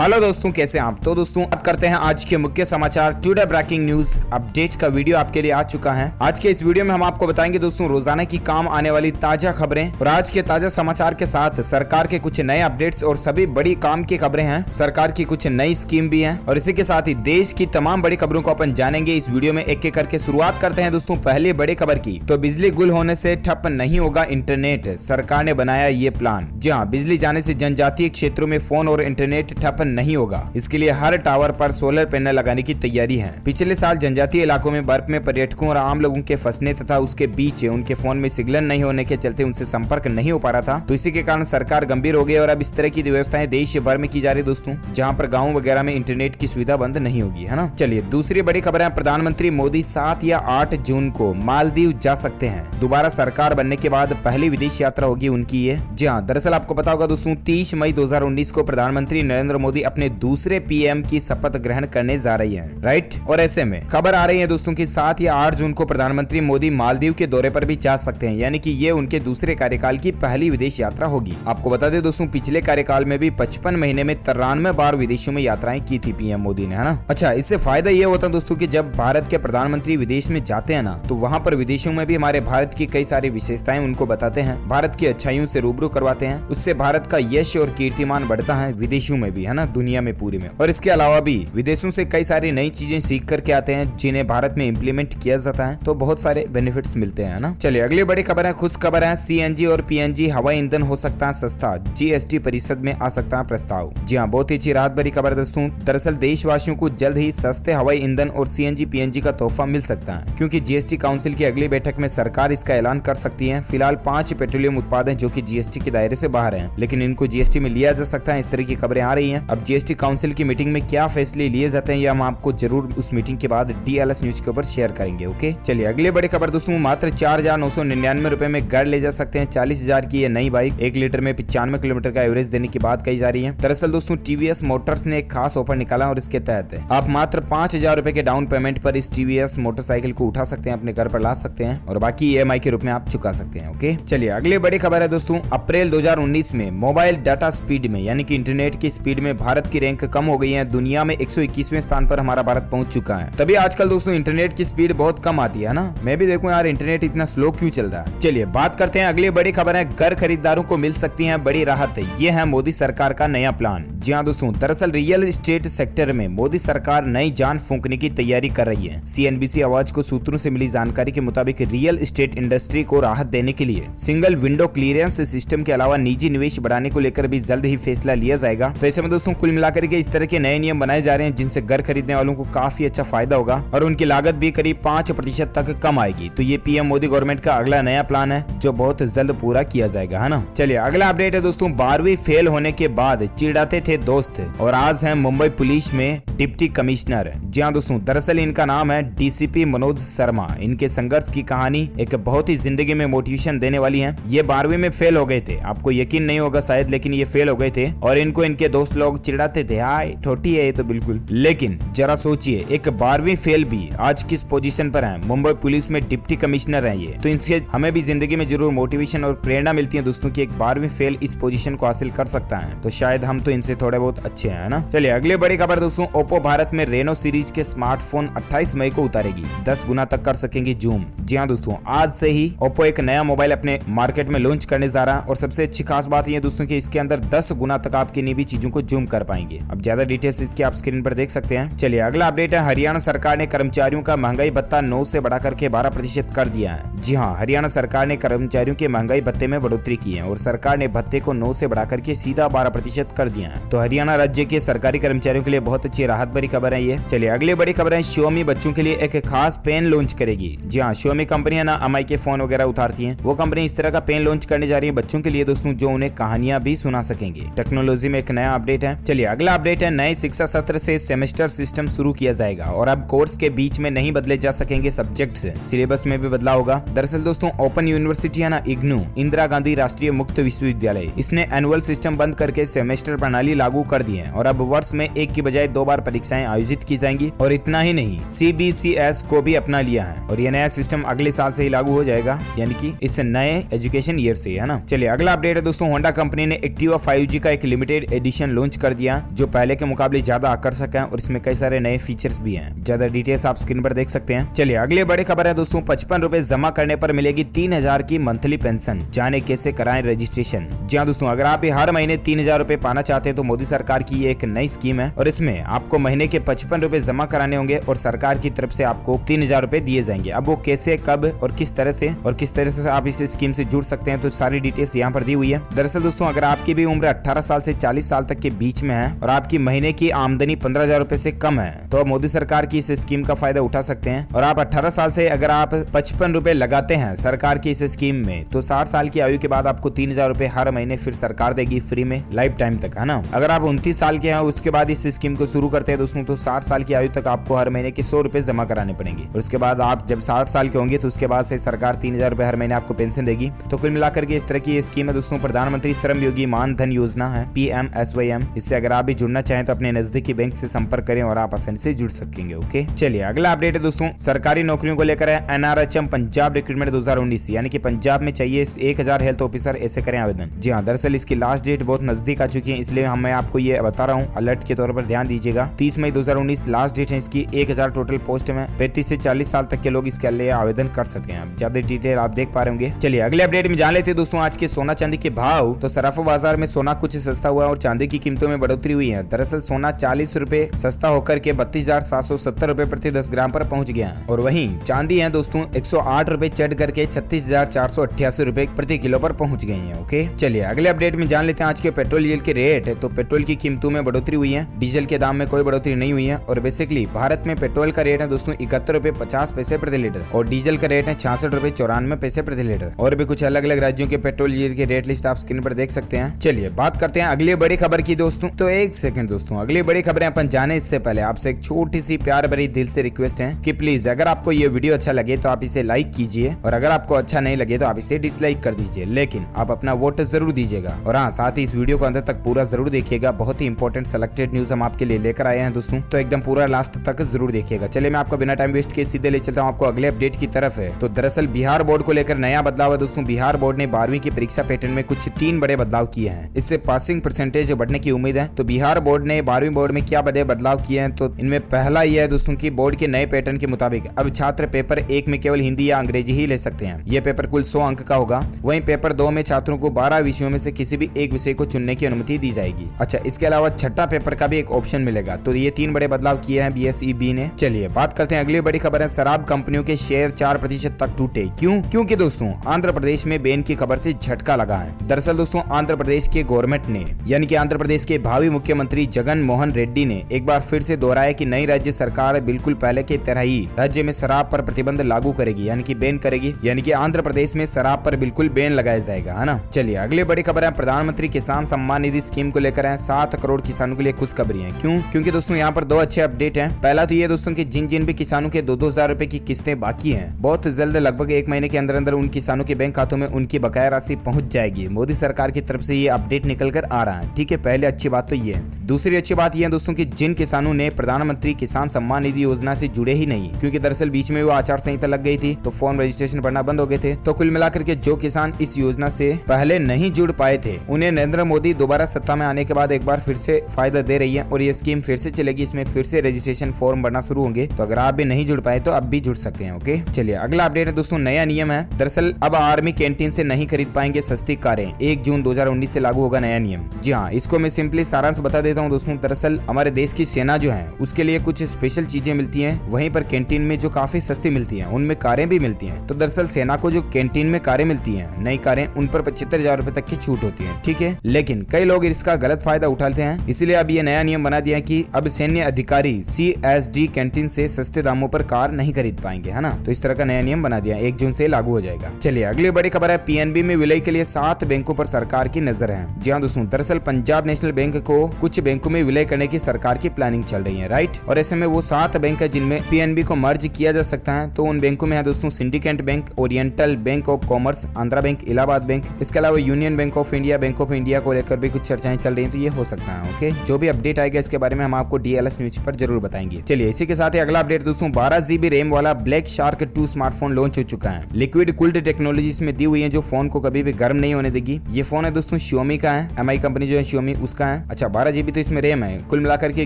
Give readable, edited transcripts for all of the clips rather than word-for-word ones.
Hello दोस्तों, कैसे हैं आप। तो दोस्तों बात करते हैं आज के मुख्य समाचार टुडे ब्रेकिंग न्यूज अपडेट का वीडियो आपके लिए आ चुका है। आज के इस वीडियो में हम आपको बताएंगे दोस्तों रोजाना की काम आने वाली ताजा खबरें और आज के ताजा समाचार के साथ सरकार के कुछ नए अपडेट्स और सभी बड़ी काम की खबरें हैं। सरकार की कुछ नई स्कीम भी है और इसी के साथ ही देश की तमाम बड़ी खबरों को अपन जानेंगे इस वीडियो में एक एक करके। शुरुआत करते हैं दोस्तों पहली बड़ी खबर की। तो बिजली गुल होने से ठप नहीं होगा इंटरनेट, सरकार ने बनाया ये प्लान। जी हाँ, बिजली जाने से जनजातीय क्षेत्रों में फोन और इंटरनेट ठप नहीं होगा। इसके लिए हर टावर पर सोलर पैनल लगाने की तैयारी है। पिछले साल जनजातीय इलाकों में बर्फ में पर्यटकों और आम लोगों के फंसने तथा उसके बीच उनके फोन में सिग्नल नहीं होने के चलते उनसे संपर्क नहीं हो पा रहा था। तो इसी के कारण सरकार गंभीर हो गई और अब इस तरह की व्यवस्थाएं देश भर में की जा रही दोस्तों, जहाँ पर गाँव वगैरह में इंटरनेट की सुविधा बंद नहीं होगी, है ना। चलिए दूसरी बड़ी खबर है। प्रधानमंत्री मोदी 7 या 8 जून को मालदीव जा सकते हैं। दोबारा सरकार बनने के बाद पहली विदेश यात्रा होगी उनकी ये। जी हाँ, दरअसल आपको पता होगा दोस्तों 30 मई 2019 को प्रधानमंत्री नरेंद्र मोदी अपने दूसरे पीएम की शपथ ग्रहण करने जा रही हैं, राइट। और ऐसे में खबर आ रही है दोस्तों कि 7 या 8 जून को प्रधानमंत्री मोदी मालदीव के दौरे पर भी जा सकते हैं, यानी कि ये उनके दूसरे कार्यकाल की पहली विदेश यात्रा होगी। आपको बता दें दोस्तों पिछले कार्यकाल में भी 55 महीने में 93 बार विदेशों में यात्राएं की थी पीएम मोदी ने, है ना। अच्छा, इससे फायदा ये होता है दोस्तों कि जब भारत के प्रधानमंत्री विदेश में जाते हैं ना, तो वहाँ पर विदेशों में भी हमारे भारत की कई सारी विशेषताएं उनको बताते हैं, भारत की अच्छाइयों से रूबरू करवाते हैं। उससे भारत का यश और कीर्तिमान बढ़ता है विदेशों में भी, है ना, दुनिया में पूरी में। और इसके अलावा भी विदेशों से कई सारी नई चीजें सीख करके आते हैं जिन्हें भारत में इम्प्लीमेंट किया जाता है, तो बहुत सारे बेनिफिट्स मिलते हैं ना। चलिए अगली बड़ी खबर है, खुश खबर है। सीएनजी और पीएनजी हवाई ईंधन हो सकता है सस्ता, जीएसटी परिषद में आ सकता है प्रस्ताव। जी हाँ, बहुत ही अच्छी राहत भरी खबर दोस्तों। दरअसल देशवासियों को जल्द ही सस्ते हवाई ईंधन और सीएनजी पीएनजी का तोहफा मिल सकता है, क्योंकि जीएसटी काउंसिल की अगली बैठक में सरकार इसका ऐलान कर सकती है। फिलहाल 5 पेट्रोलियम उत्पाद हैं जो कि जीएसटी के दायरे से बाहर हैं, लेकिन इनको जीएसटी में लिया जा सकता है। इस तरह की खबरें आ रही हैं। अब जीएसटी काउंसिल की मीटिंग में क्या फैसले लिए जाते हैं ये हम आपको जरूर उस मीटिंग के बाद डीएलएस न्यूज के ऊपर शेयर करेंगे। ओके, चलिए अगली बड़ी खबर दोस्तों। मात्र 4,999 रुपए में घर ले जा सकते हैं 40,000 की ये नई बाइक। 1 लीटर में 95 किलोमीटर का एवरेज देने की बात कही जा रही है। दरअसल दोस्तों टीवीएस मोटर्स ने एक खास ऑफर निकाला और इसके तहत आप मात्र 5,000 रुपए के डाउन पेमेंट पर इस टीवीएस मोटरसाइकिल को उठा सकते हैं, अपने घर पर ला सकते हैं और बाकी ईएमआई के रूप में आप चुका सकते हैं। ओके, चलिए अगली बड़ी खबर है दोस्तों। अप्रैल 2019 में मोबाइल डाटा स्पीड में यानी कि इंटरनेट की स्पीड में भारत की रैंक कम हो गई है। दुनिया में 121वें स्थान पर हमारा भारत पहुंच चुका है। तभी आजकल दोस्तों इंटरनेट की स्पीड बहुत कम आती है ना। मैं भी देखूं यार इंटरनेट इतना स्लो क्यों चल रहा है। चलिए बात करते हैं अगली बड़ी खबर है। घर खरीदारों को मिल सकती है बड़ी राहत। ये है मोदी सरकार का नया प्लान। जी हाँ दोस्तों, दरअसल रियल एस्टेट सेक्टर में मोदी सरकार नई जान फूंकने की तैयारी कर रही है। सीएनबीसी आवाज को सूत्रों से मिली जानकारी के मुताबिक रियल एस्टेट इंडस्ट्री को राहत देने के लिए सिंगल विंडो क्लियरेंस सिस्टम के अलावा निजी निवेश बढ़ाने को लेकर भी जल्द ही फैसला लिया जाएगा। तो ऐसे में दोस्तों कुल मिलाकर के इस तरह के नए नियम बनाए जा रहे हैं जिनसे घर खरीदने वालों को काफी अच्छा फायदा होगा और उनकी लागत भी करीब 5% तक कम आएगी। तो ये पीएम मोदी गवर्नमेंट का अगला नया प्लान है जो बहुत जल्द पूरा किया जाएगा, है ना। चलिए अगला अपडेट है दोस्तों। 12वीं फेल होने के बाद चिढ़ाते थे दोस्त और आज है मुंबई पुलिस में डिप्टी कमिश्नर। जी हाँ दोस्तों, दरअसल इनका नाम है डीसीपी मनोज शर्मा। इनके संघर्ष की कहानी एक बहुत ही जिंदगी में मोटिवेशन देने वाली है। ये 12वीं में फेल हो गए थे, आपको यकीन नहीं होगा शायद, लेकिन ये फेल हो गए थे और इनको इनके दोस्त लोग चिढ़ाते थे, हाय ठोटी है ये तो बिल्कुल। लेकिन जरा सोचिए, एक 12वीं फेल भी आज किस पोजीशन पर है, मुंबई पुलिस में डिप्टी कमिश्नर है ये। तो इनसे हमें भी जिंदगी में जरूर मोटिवेशन और प्रेरणा मिलती है दोस्तों कि एक 12वीं फेल इस पोजीशन को हासिल कर सकता है। तो शायद हम तो इनसे थोड़े बहुत अच्छे हैं ना। चलिए अगली बड़ी खबर दोस्तों। ओप्पो भारत में रेनो सीरीज के स्मार्टफोन 28 मई को उतारेगी। 10 गुना तक कर सकेंगे जूम। जी हाँ दोस्तों, आज से ही ओप्पो एक नया मोबाइल अपने मार्केट में लॉन्च करने जा रहा है और सबसे अच्छी खास बात ये दोस्तों कि इसके अंदर 10 गुना तक आप किन्हीं भी चीजों को जूम कर पाएंगे। अब ज्यादा डिटेल्स इसकी आप स्क्रीन पर देख सकते हैं। चलिए अगला अपडेट है। हरियाणा सरकार ने कर्मचारियों का महंगाई भत्ता 9 से बढ़ाकर के 12% कर दिया है। जी हाँ, हरियाणा सरकार ने कर्मचारियों के महंगाई भत्ते में बढ़ोतरी की है और सरकार ने भत्ते को 9 से बढ़ाकर के सीधा 12% कर दिया है। तो हरियाणा राज्य के सरकारी कर्मचारियों के लिए बहुत अच्छी राहत भरी खबर है ये। चलिए अगली बड़ी खबर है। Xiaomi बच्चों के लिए एक खास पेन लॉन्च करेगी। जी हाँ, Xiaomi कंपनी है ना एमआई के फोन वगैरह उतारती है, वो कंपनी इस तरह का पेन लॉन्च करने जा रही है बच्चों के लिए दोस्तों, जो उन्हें कहानियां भी सुना सकेंगे। टेक्नोलॉजी में एक नया अपडेट है। चलिए अगला अपडेट है। नए शिक्षा सत्र से सेमेस्टर सिस्टम शुरू किया जाएगा और अब कोर्स के बीच में नहीं बदले जा सकेंगे सब्जेक्ट्स, सिलेबस में भी बदलाव होगा। दरअसल दोस्तों ओपन यूनिवर्सिटी है ना इग्नू, इंदिरा गांधी राष्ट्रीय मुक्त विश्वविद्यालय, इसने एनुअल सिस्टम बंद करके सेमेस्टर प्रणाली लागू कर दी है और अब वर्ष में एक की बजाय 2 बार परीक्षाएं आयोजित की जाएंगी। और इतना ही नहीं, सीबीसीएस को भी अपना लिया है और यह नया सिस्टम अगले साल से ही लागू हो जाएगा, यानी कि इस नए एजुकेशन ईयर से, है ना। चलिए अगला अपडेट है दोस्तों। होंडा कंपनी ने एक्टिवा 5G का एक लिमिटेड एडिशन लॉन्च कर कर दिया जो पहले के मुकाबले ज्यादा आकर्षक है और इसमें कई सारे नए फीचर्स भी हैं। ज्यादा डिटेल्स आप स्क्रीन पर देख सकते हैं। चलिए अगली बड़ी खबर है दोस्तों, 55 रुपए जमा करने पर मिलेगी 3000 की मंथली पेंशन, जाने कैसे कराएं रजिस्ट्रेशन। जी हाँ दोस्तों, अगर आप हर महीने 3000 रुपए पाना चाहते हैं तो मोदी सरकार की ये एक नई स्कीम है और इसमें आपको महीने के 55 रुपए जमा कराने होंगे और सरकार की तरफ से आपको 3000 रुपए दिए जाएंगे। अब वो कैसे, कब और किस तरह से आप इस स्कीम से जुड़ सकते हैं तो सारी डिटेल्स यहाँ पर दी हुई है। दरअसल दोस्तों, अगर आपकी भी उम्र 18 साल से 40 साल तक के बीच में है और आपकी महीने की आमदनी 15,000 रुपए से कम है तो मोदी सरकार की इस स्कीम का फायदा उठा सकते हैं। और आप 18 साल से अगर आप 55 रुपए लगाते हैं सरकार की इस स्कीम में तो 60 साल की आयु के बाद आपको 3000 रुपए हर महीने फिर सरकार देगी फ्री में लाइफ टाइम तक, है ना। अगर आप 29 साल के हैं उसके बाद इस स्कीम को शुरू करते हैं दोस्तों तो 60 साल की आयु तक आपको हर महीने के 100 रुपए जमा कराने पड़ेंगे और उसके बाद आप जब 60 साल के होंगे तो उसके बाद से सरकार 3000 रुपए हर महीने आपको पेंशन देगी। तो कुल मिलाकर के इस तरह की स्कीम है दोस्तों, प्रधानमंत्री श्रम योगी मान धन योजना है, PMSYM। इससे अगर आप भी जुड़ना चाहें तो अपने नजदीकी बैंक से संपर्क करें और आप आसानी से जुड़ सकेंगे। ओके, चलिए अगला अपडेट है दोस्तों, सरकारी नौकरियों को लेकर है। NRHM पंजाब रिक्रूटमेंट 2019, यानी कि पंजाब में चाहिए 1000 हेल्थ ऑफिसर, ऐसे करें आवेदन। जी हाँ, दरअसल इसकी लास्ट डेट बहुत नजदीक आ चुकी है, इसलिए मैं आपको ये बता रहा हूँ, अलर्ट के तौर पर ध्यान दीजिएगा। 30 मई 2019 लास्ट डेट है इसकी। 1000 टोटल पोस्ट में 35 से 40 साल तक के लोग इसके लिए आवेदन कर सके हैं। ज्यादा डिटेल आप देख पा रहे होंगे। चलिए अगले अपडेट में जान लेते हैं दोस्तों आज के सोना चांदी के भाव। तो सराफा बाजार में सोना कुछ सस्ता हुआ और चांदी की कीमतों में बढ़ोतरी हुई है। दरअसल सोना 40 रुपए सस्ता होकर के 32,770 रुपए प्रति 10 ग्राम पर पहुंच गया है और वहीं चांदी है दोस्तों 108 रुपए चढ़ करके 36,488 रुपए प्रति किलो पर पहुंच गई है। ओके, चलिए अगले अपडेट में जान लेते हैं आज के पेट्रोल डीजल के रेट। तो पेट्रोल की कीमतों में बढ़ोतरी हुई है, डीजल के दाम में कोई बढ़ोतरी नहीं हुई है और बेसिकली भारत में पेट्रोल का रेट है दोस्तों 71 रुपए 50 पैसे प्रति लीटर और डीजल का रेट है 66 रुपए 94 पैसे प्रति लीटर। और भी कुछ अलग अलग राज्यों के पेट्रोल डीजल की रेट लिस्ट आप स्क्रीन पर देख सकते हैं। चलिए बात करते हैं अगली बड़ी खबर की दोस्तों। तो एक सेकंड दोस्तों, अगली बड़ी खबरें अपन जाने इससे पहले आपसे एक छोटी सी प्यार भरी दिल से रिक्वेस्ट है कि प्लीज अगर आपको ये वीडियो अच्छा लगे तो आप इसे लाइक कीजिए और अगर आपको अच्छा नहीं लगे तो आप इसे डिसलाइक कर दीजिए, लेकिन आप अपना वोट जरूर दीजिएगा। और हाँ, साथ ही इस वीडियो को अंत तक पूरा जरूर देखिएगा, बहुत ही इंपॉर्टेंट सेलेक्टेड न्यूज हम आपके लिए लेकर आए हैं दोस्तों, तो एकदम पूरा लास्ट तक जरूर देखिएगा। चलिए मैं आपको बिना टाइम वेस्ट किए सीधे ले चलता हूँ आपको अगले अपडेट की तरफ है। तो दरअसल बिहार बोर्ड को लेकर नया बदलाव है दोस्तों। बिहार बोर्ड ने 12वीं की परीक्षा पैटर्न में कुछ 3 बड़े बदलाव किए हैं, इससे पासिंग परसेंटेज बढ़ने की उम्मीद है। तो बिहार बोर्ड ने 12वीं बोर्ड में क्या बड़े बदलाव किए हैं, तो इनमें पहला यह है दोस्तों कि बोर्ड के नए पैटर्न के मुताबिक अब छात्र पेपर 1 में केवल हिंदी या अंग्रेजी ही ले सकते हैं। यह पेपर कुल 100 अंक का होगा। वहीं पेपर 2 में छात्रों को 12 विषयों में से किसी भी एक विषय को चुनने की अनुमति दी जाएगी। अच्छा, इसके अलावा छठा पेपर का भी एक ऑप्शन मिलेगा। तो ये 3 बड़े बदलाव किए हैं BSEB ने। चलिए बात करते हैं अगली बड़ी खबर है, शराब कंपनियों के शेयर 4% तक टूटे। क्यों? क्योंकि दोस्तों आंध्र प्रदेश में बैन की खबर से झटका लगा है। दरअसल दोस्तों आंध्र प्रदेश के गवर्नमेंट ने यानी कि आंध्र प्रदेश के भावी मुख्यमंत्री जगन मोहन रेड्डी ने एक बार फिर से दोहराया कि नई राज्य सरकार बिल्कुल पहले की तरह ही राज्य में शराब पर प्रतिबंध लागू करेगी, यानी कि बैन करेगी, यानी कि आंध्र प्रदेश में शराब पर बिल्कुल बैन लगाया जाएगा, है ना। चलिए अगली बड़ी खबर है, प्रधानमंत्री किसान सम्मान निधि स्कीम को लेकर है। 7 करोड़ किसानों के लिए खुशखबरी है। क्यों? क्योंकि दोस्तों यहाँ पर 2 अच्छे अपडेट हैं। पहला तो ये दोस्तों कि जिन भी किसानों के 2-2 हजार रुपए की किस्तें बाकी हैं, बहुत जल्द लगभग 1 महीने के अंदर अंदर उन किसानों के बैंक खातों में उनकी बकाया राशि पहुंच जाएगी। मोदी सरकार की तरफ से ये अपडेट निकल कर आ रहा है। ठीक है, पहले अच्छी बात तो ये है। दूसरी अच्छी बात ये है दोस्तों कि जिन किसानों ने प्रधानमंत्री किसान सम्मान निधि योजना से जुड़े ही नहीं, क्योंकि दरअसल बीच में वो आचार संहिता लग गई थी तो फॉर्म रजिस्ट्रेशन भरना बंद हो गए थे, तो कुल मिलाकर के जो किसान इस योजना से पहले नहीं जुड़ पाए थे उन्हें नरेंद्र मोदी दोबारा सत्ता में आने के बाद एक बार फिर से फायदा दे रही है और ये स्कीम फिर से चलेगी। इसमें फिर से रजिस्ट्रेशन फॉर्म भरना शुरू होंगे, तो अगर आप भी नहीं जुड़ पाए तो अब भी जुड़ सकते हैं। ओके, चलिए अगला अपडेट है दोस्तों, नया नियम है। दरअसल अब आर्मी कैंटीन से नहीं खरीद पाएंगे सस्ती कारें। 1 जून 2019 से लागू होगा नया नियम। जी हाँ, इसको मैं सिंपली सारांश बता देता हूँ दोस्तों। दरअसल हमारे देश की सेना जो है उसके लिए कुछ स्पेशल चीजें मिलती हैं, वहीं पर कैंटीन में जो काफी सस्ती मिलती हैं उनमें कारें भी मिलती हैं। तो दरअसल सेना को जो कैंटीन में कारें मिलती हैं, नई कारें, उन पर 75,000 रुपए तक की छूट होती है। ठीक है, लेकिन कई लोग इसका गलत फायदा उठाते हैं, इसलिए अब ये नया नियम बना दिया है कि अब सैन्य अधिकारी CSD कैंटीन से सस्ते दामों पर कार नहीं खरीद पाएंगे, है ना। तो इस तरह का नया नियम बना दिया, 1 जून से लागू हो जाएगा। चलिए अगली बड़ी खबर है, PNB में विलय के लिए 7 बैंकों पर सरकार की नजर है। जी हाँ दोस्तों, दरअसल पंजाब नेशनल बैंक को कुछ बैंकों में विलय करने की सरकार की प्लानिंग चल रही है, राइट। और ऐसे में वो 7 बैंक है जिनमें PNB को मर्ज किया जा सकता है। तो उन बैंकों में है दोस्तों syndicate bank, oriental bank of commerce, Andhra bank, Allahabad bank, इसके अलावा union bank of India, bank of India को लेकर भी कुछ चर्चाएं चल रही हैं, तो ये हो सकता है। ओके, जो भी अपडेट आएगा इसके बारे में हम आपको DLS न्यूज पर जरूर बताएंगे। चलिए इसी के साथ ही अगला अपडेट दोस्तों, 12 GB रैम वाला ब्लैक शार्क 2 स्मार्टफोन लॉन्च हो चुका है। लिक्विड कूल्ड टेक्नोलॉजी इसमें दी हुई है जो फोन को कभी भी गर्म नहीं होने देगी। ये फोन है दोस्तों Xiaomi का है, MI कंपनी जो है Xiaomi उसका है। अच्छा, 12 GB तो तो इसमें रैम है। कुल मिलाकर के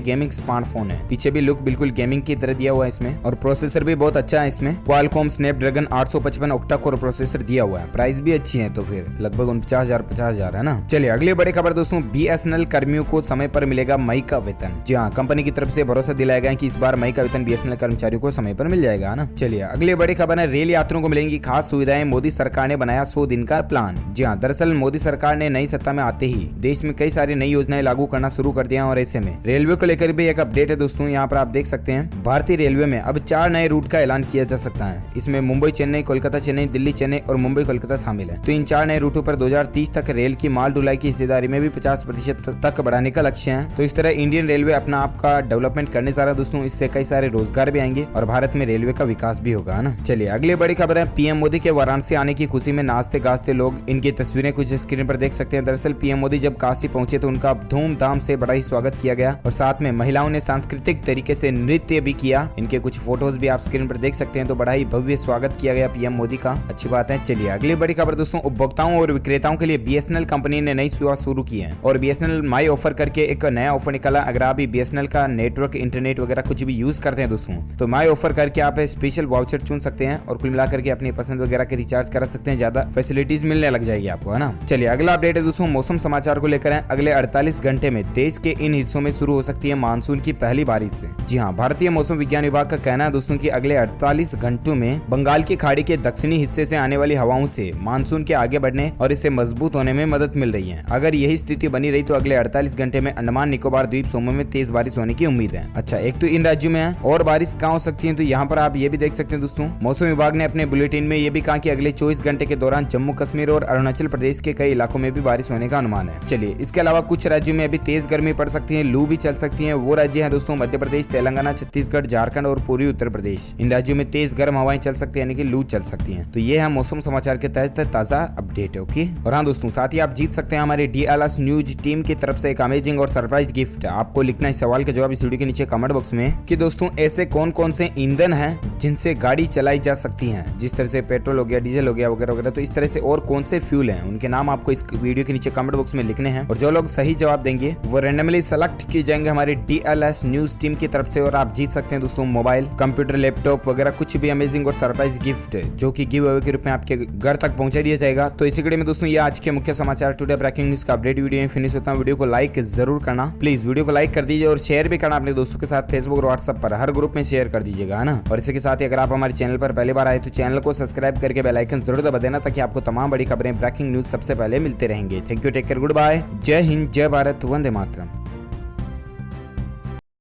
गेमिंग स्मार्टफोन है। पीछे भी लुक बिल्कुल गेमिंग की तरह दिया हुआ है इसमें, और प्रोसेसर भी बहुत अच्छा है इसमें। Qualcomm Snapdragon 855 octa core processor दिया हुआ है। प्राइस भी अच्छी है, तो फिर लगभग 49,000 है ना। चलिए अगली बड़ी खबर दोस्तों, BSNL कर्मियों को समय पर मिलेगा मई का वेतन। जी हाँ, कंपनी की तरफ से भरोसा दिलाया गया कि इस बार मई का वेतन BSNL कर्मचारियों को समय पर मिल जाएगा ना। चलिए अगली बड़ी खबर है, रेल यात्रियों को मिलेंगी खास सुविधाएं। मोदी सरकार ने बनाया 100 दिन का प्लान। जी हाँ, दरअसल मोदी सरकार ने नई सत्ता में आते ही देश में कई सारी नई योजनाएं लागू करना शुरू कर दिया, और ऐसे में रेलवे को लेकर भी एक अपडेट है दोस्तों। यहाँ पर आप देख सकते हैं, भारतीय रेलवे में अब 4 नए रूट का ऐलान किया जा सकता है। इसमें मुंबई चेन्नई, कोलकाता चेन्नई, दिल्ली चेन्नई और मुंबई कोलकाता शामिल है। तो इन 4 नए रूटों पर 2030 तक रेल की माल ढुलाई की हिस्सेदारी में भी 50% तक बढ़ाने का लक्ष्य है। तो इस तरह इंडियन रेलवे अपना आप का डेवलपमेंट करने जा रहा है दोस्तों। इससे कई सारे रोजगार भी आएंगे और भारत में रेलवे का विकास भी होगा ना। चलिए अगली बड़ी खबर है, PM मोदी के वाराणसी आने की खुशी में नाचते गाजते लोग। इनकी तस्वीरें कुछ स्क्रीन पर देख सकते हैं। दरअसल PM मोदी जब काशी पहुंचे तो उनका धूमधाम से बड़ा ही स्वागत किया गया, और साथ में महिलाओं ने सांस्कृतिक तरीके से नृत्य भी किया। इनके कुछ फोटोज भी आप स्क्रीन पर देख सकते हैं। तो बड़ा ही भव्य स्वागत किया गया PM मोदी का, अच्छी बात है। चलिए अगली बड़ी खबर दोस्तों, उपभोक्ताओं और विक्रेताओं के लिए BSNL कंपनी ने नई सेवा शुरू की है, और BSNL माई ऑफर करके एक नया ऑफर निकाला। अगर आप भी BSNL का नेटवर्क, इंटरनेट वगैरह कुछ भी यूज करते हैं दोस्तों, तो माई ऑफर करके आप स्पेशल वाउचर चुन सकते हैं, और कुल मिलाकर के अपनी पसंद वगैरह के रिचार्ज करा सकते हैं। ज्यादा फैसिलिटीज मिलने लग जाएगी आपको, है ना। चलिए अगला अपडेट है दोस्तों, मौसम समाचार को लेकर है। अगले 48 घंटे में देश के इन हिस्सों में शुरू हो सकती है मानसून की पहली बारिश से। जी हाँ, भारतीय मौसम विज्ञान विभाग का कहना है दोस्तों कि अगले 48 घंटों में बंगाल की खाड़ी के दक्षिणी हिस्से से आने वाली हवाओं से मानसून के आगे बढ़ने और इससे मजबूत होने में मदद मिल रही है। अगर यही स्थिति बनी रही तो अगले 48 घंटे में अंडमान निकोबार द्वीप समूह में तेज बारिश होने की उम्मीद है। अच्छा, एक तो इन राज्यों में है, और बारिश कहाँ हो सकती है, तो यहाँ पर आप ये भी देख सकते हैं दोस्तों। मौसम विभाग ने अपने बुलेटिन में ये भी कहा कि अगले 24 घंटे के दौरान जम्मू कश्मीर और अरुणाचल प्रदेश के कई इलाकों में भी बारिश होने का अनुमान है। चलिए इसके अलावा कुछ राज्यों में अभी तेज गर्मी पड़ सकती है, लू भी चल सकती है। वो राज्य है दोस्तों मध्य प्रदेश, तेलंगाना, छत्तीसगढ़, झारखंड और पूर्वी उत्तर प्रदेश। इन राज्यों में तेज गर्म हवाएं चल सकती है, यानी कि लू चल सकती है। तो ये है मौसम समाचार के तहत ताजा अपडेट है। ओके, और हाँ दोस्तों, साथ ही आप जीत सकते हैं हमारे DLS न्यूज टीम की तरफ से एक अमेजिंग और सरप्राइज गिफ्ट। आपको लिखना है सवाल का जवाब इस वीडियो के नीचे कमेंट बॉक्स में कि दोस्तों ऐसे कौन कौन से ईंधन हैं जिनसे गाड़ी चलाई जा सकती है, जिस तरह से पेट्रोल हो गया, डीजल हो गया वगैरह वगैरह। तो इस तरह से और कौन से फ्यूल हैं, उनके नाम आपको इस वीडियो के नीचे कमेंट बॉक्स में लिखने हैं, और जो लोग सही जवाब देंगे वो रैंडमली सेलेक्ट किए जाएंगे हमारे DLS न्यूज टीम की तरफ से, और आप जीत सकते हैं दोस्तों मोबाइल, कंप्यूटर, लैपटॉप वगैरह कुछ भी अमेजिंग और सरप्राइज गिफ्ट, जो कि गिव अवे के रूप में आपके घर तक पहुंचा दिया जाएगा। तो इसी कड़ी में दोस्तों ये आज के मुख्य समाचार टुडे ब्रेकिंग न्यूज का अपडेट वीडियो में फिनिश होता है। वीडियो को लाइक जरूर करना, प्लीज वीडियो को लाइक कर दीजिए, और शेयर भी करना अपने दोस्तों के साथ फेसबुक और व्हाट्सएप पर, हर ग्रुप में शेयर कर दीजिएगा, है ना। और इसी के साथ ही अगर आप हमारे चैनल पर पहली बार आए तो चैनल को सब्सक्राइब करके बेल आइकन जरूर दबा देना, ताकि आपको तमाम बड़ी खबरें, ब्रेकिंग न्यूज सबसे पहले मिलते रहेंगे। Thank you, take care, good bye, Jai Hind, जय भारत, वंदे मातरम।